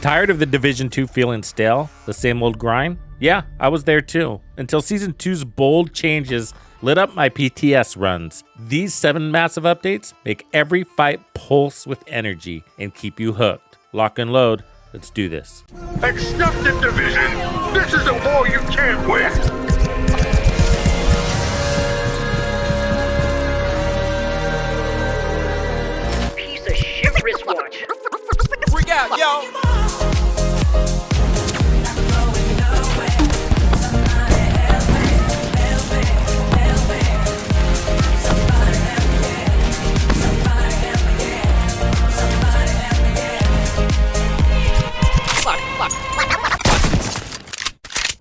Tired of the Division 2 feeling stale? The same old grind? Yeah, I was there too. Until Season 2's bold changes lit up my PTS runs. These 7 massive updates make every fight pulse with energy and keep you hooked. Lock and load. Let's do this. Accept the Division! This is a war you can't win! Piece of shit wristwatch. Freak out, yo!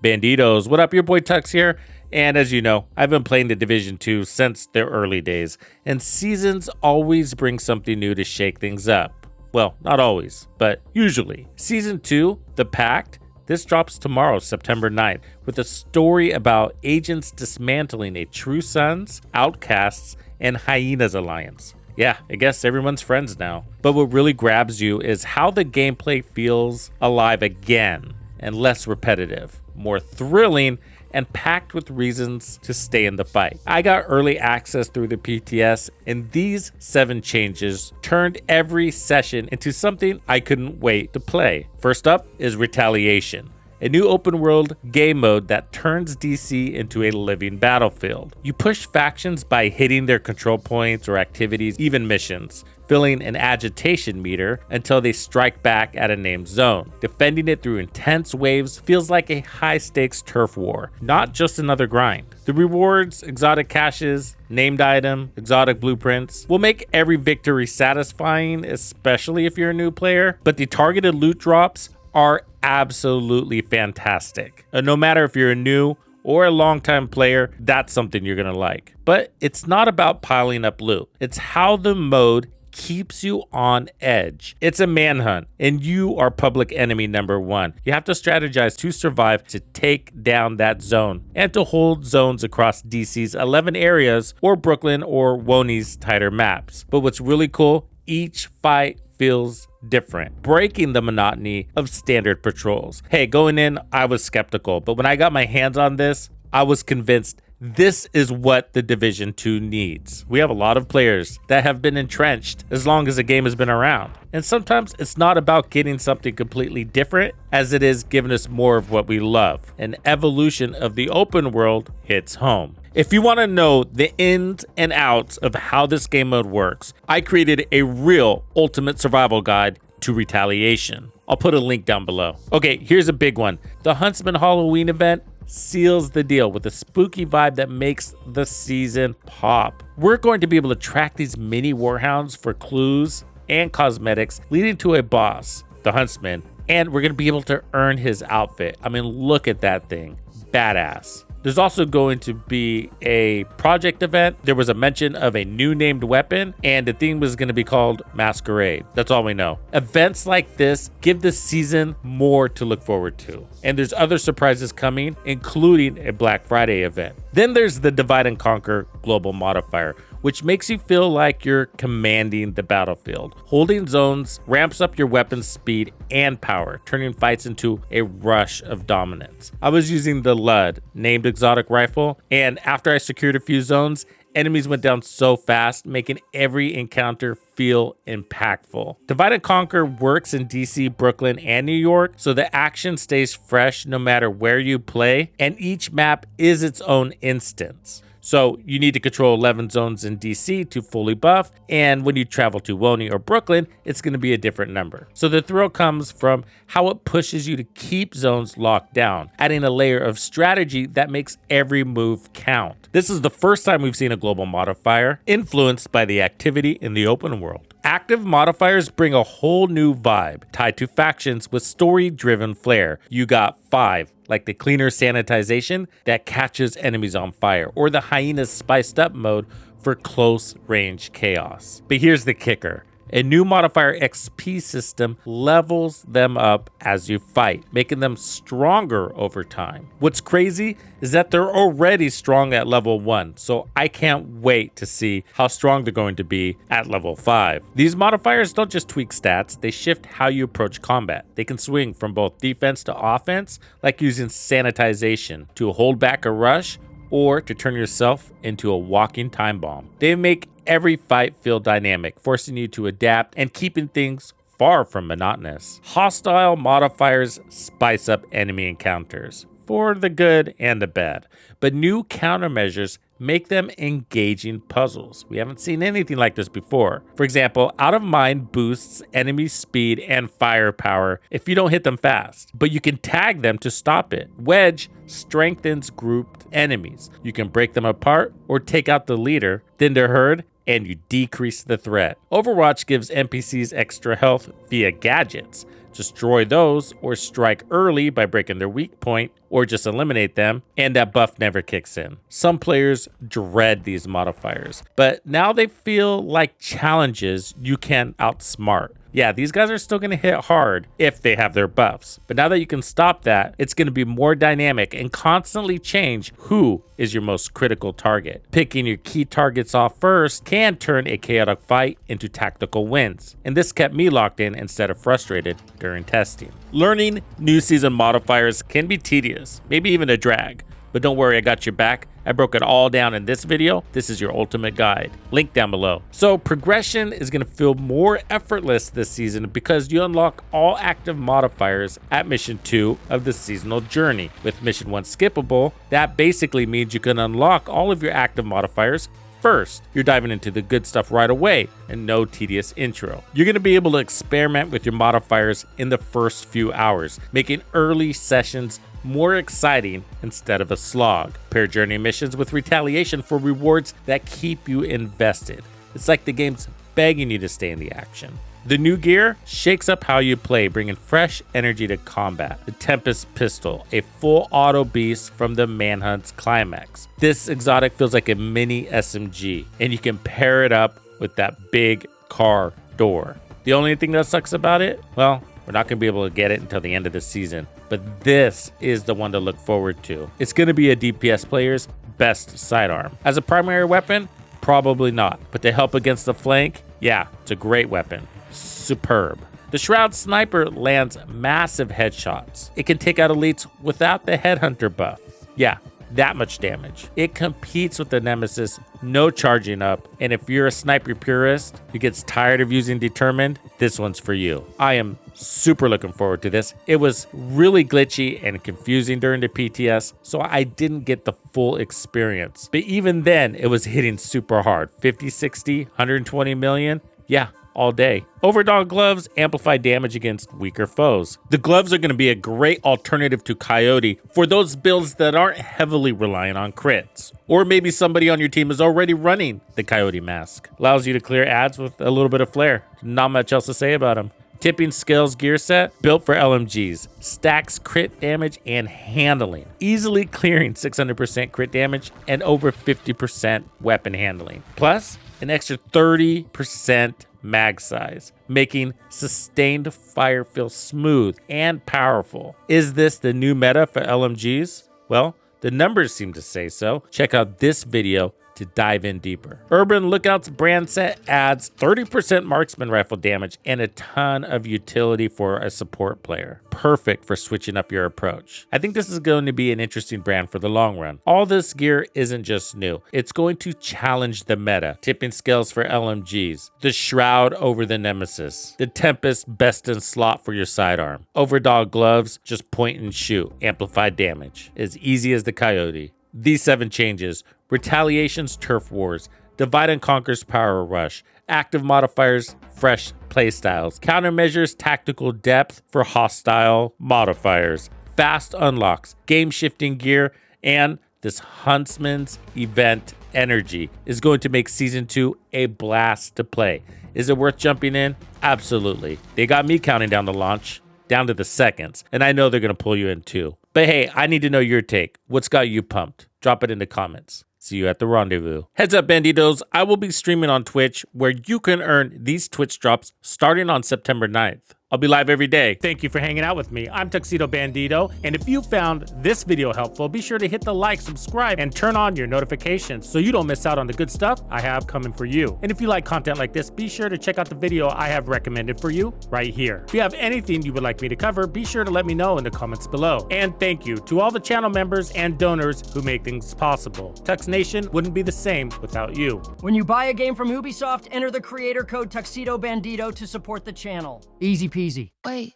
Banditos, what up? Your boy Tux here. And as you know, I've been playing the Division 2 since their early days, and seasons always bring something new to shake things up. Well, not always, but usually. Season 2, The Pact, this drops tomorrow, September 9th, with a story about agents dismantling a True Sons, Outcasts, and Hyenas alliance. Yeah, I guess everyone's friends now. But what really grabs you is how the gameplay feels alive again and less repetitive, more thrilling, and packed with reasons to stay in the fight. I got early access through the PTS, and these 7 changes turned every session into something I couldn't wait to play. First up is Retaliation, a new open world game mode that turns DC into a living battlefield. You push factions by hitting their control points or activities, even missions, filling an agitation meter until they strike back at a named zone. Defending it through intense waves feels like a high-stakes turf war, not just another grind. The rewards, exotic caches, named item, exotic blueprints will make every victory satisfying, especially if you're a new player, but the targeted loot drops are absolutely fantastic. And no matter if you're a new or a longtime player, that's something you're gonna like. But it's not about piling up loot. It's how the mode keeps you on edge. It's a manhunt, and you are public enemy number 1. You have to strategize to survive, to take down that zone, and to hold zones across DC's 11 areas, or Brooklyn or Woney's tighter maps. But what's really cool, each fight feels different, breaking the monotony of standard patrols. Hey, going in, I was skeptical, but when I got my hands on this, I was convinced this is what the Division 2 needs. We have a lot of players that have been entrenched as long as the game has been around. And sometimes it's not about getting something completely different as it is giving us more of what we love. An evolution of the open world hits home. If you want to know the ins and outs of how this game mode works, I created a real ultimate survival guide to Retaliation. I'll put a link down below. Okay, here's a big one. The Huntsman Halloween event seals the deal with a spooky vibe that makes the season pop. We're going to be able to track these mini warhounds for clues and cosmetics, leading to a boss, the Huntsman, and we're going to be able to earn his outfit. I mean, look at that thing. Badass. There's also going to be a project event. There was a mention of a new named weapon, and the theme was going to be called Masquerade. That's all we know. Events like this give the season more to look forward to. And there's other surprises coming, including a Black Friday event. Then there's the Divide and Conquer Global Modifier, which makes you feel like you're commanding the battlefield. Holding zones ramps up your weapon's speed and power, turning fights into a rush of dominance. I was using the LUD, named exotic rifle, and after I secured a few zones, enemies went down so fast, making every encounter feel impactful. Divide and Conquer works in DC, Brooklyn, and New York, so the action stays fresh no matter where you play, and each map is its own instance. So you need to control 11 zones in DC to fully buff, and when you travel to Woney or Brooklyn, it's going to be a different number. So the thrill comes from how it pushes you to keep zones locked down, adding a layer of strategy that makes every move count. This is the first time we've seen a global modifier influenced by the activity in the open world. Active modifiers bring a whole new vibe tied to factions with story-driven flair. You got 5, like the cleaner sanitization that catches enemies on fire, or the hyenas spiced up mode for close range chaos. But here's the kicker. A new modifier XP system levels them up as you fight, making them stronger over time. What's crazy is that they're already strong at level 1, so I can't wait to see how strong they're going to be at level 5. These modifiers don't just tweak stats, they shift how you approach combat. They can swing from both defense to offense, like using sanitization to hold back a rush or to turn yourself into a walking time bomb. They make every fight feel dynamic, forcing you to adapt and keeping things far from monotonous. Hostile modifiers spice up enemy encounters, for the good and the bad, but new countermeasures make them engaging puzzles. We haven't seen anything like this before. For example, Out of Mind boosts enemy speed and firepower if you don't hit them fast, but you can tag them to stop it. Wedge strengthens grouped enemies. You can break them apart or take out the leader, then their herd, and you decrease the threat. Overwatch gives NPCs extra health via gadgets. Destroy those or strike early by breaking their weak point or just eliminate them, and that buff never kicks in. Some players dread these modifiers, but now they feel like challenges you can outsmart. Yeah, these guys are still going to hit hard if they have their buffs, but now that you can stop that, it's going to be more dynamic and constantly change who is your most critical target. Picking your key targets off first can turn a chaotic fight into tactical wins, and this kept me locked in instead of frustrated during testing. Learning new season modifiers can be tedious, maybe even a drag, but don't worry, I got your back. I broke it all down in this video. This is your ultimate guide. Link down below. So progression is going to feel more effortless this season because you unlock all active modifiers at Mission 2 of the seasonal journey. With Mission 1 skippable, that basically means you can unlock all of your active modifiers first. You're diving into the good stuff right away and no tedious intro. You're going to be able to experiment with your modifiers in the first few hours, making early sessions more exciting instead of a slog. Pair journey missions with Retaliation for rewards that keep you invested. It's like the game's begging you to stay in the action. The new gear shakes up how you play, bringing fresh energy to combat. The Tempest pistol, a full auto beast from the Manhunt's climax. This exotic feels like a mini SMG, and you can pair it up with that big car door. The only thing that sucks about it, well, we're not going to be able to get it until the end of the season, but this is the one to look forward to. It's going to be a DPS player's best sidearm. As a primary weapon, probably not, but to help against the flank, yeah, it's a great weapon. Superb. The Shroud Sniper lands massive headshots. It can take out elites without the Headhunter buff. Yeah, that much damage. It competes with the Nemesis, no charging up, and if you're a sniper purist who gets tired of using Determined, this one's for you. I am super looking forward to this. It was really glitchy and confusing during the PTS, so I didn't get the full experience. But even then, it was hitting super hard. 50, 60, 120 million. Yeah, all day. Overdog gloves amplify damage against weaker foes. The gloves are going to be a great alternative to Coyote for those builds that aren't heavily reliant on crits. Or maybe somebody on your team is already running the Coyote mask. Allows you to clear ads with a little bit of flair. Not much else to say about them. Tipping Scales gear set, built for LMGs. Stacks crit damage and handling. Easily clearing 600% crit damage and over 50% weapon handling. Plus, an extra 30% mag size, making sustained fire feel smooth and powerful. Is this the new meta for LMGs? Well, the numbers seem to say so. Check out this video to dive in deeper. Urban Lookout's brand set adds 30% marksman rifle damage and a ton of utility for a support player. Perfect for switching up your approach. I think this is going to be an interesting brand for the long run. All this gear isn't just new. It's going to challenge the meta. Tipping Scales for LMGs. The Shroud over the Nemesis. The Tempest best in slot for your sidearm. Overdog gloves, just point and shoot. Amplified damage. As easy as the Coyote. These 7 changes: Retaliation's Turf Wars, Divide and Conquer's Power Rush, active modifiers, fresh playstyles, Countermeasures, tactical depth for hostile modifiers, fast unlocks, game-shifting gear, and this Huntsman's event energy is going to make Season 2 a blast to play. Is it worth jumping in? Absolutely. They got me counting down the launch, down to the seconds, and I know they're going to pull you in too. But hey, I need to know your take. What's got you pumped? Drop it in the comments. See you at the rendezvous. Heads up, Banditos, I will be streaming on Twitch where you can earn these Twitch drops starting on September 9th. I'll be live every day. Thank you for hanging out with me. I'm Tuxedo Bandito, and if you found this video helpful, be sure to hit the like, subscribe, and turn on your notifications so you don't miss out on the good stuff I have coming for you. And if you like content like this, be sure to check out the video I have recommended for you right here. If you have anything you would like me to cover, be sure to let me know in the comments below. And thank you to all the channel members and donors who make things possible. Tux Nation wouldn't be the same without you. When you buy a game from Ubisoft, enter the creator code Tuxedo Bandito to support the channel. Easy peasy. Wait,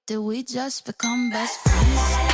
did we just become best friends?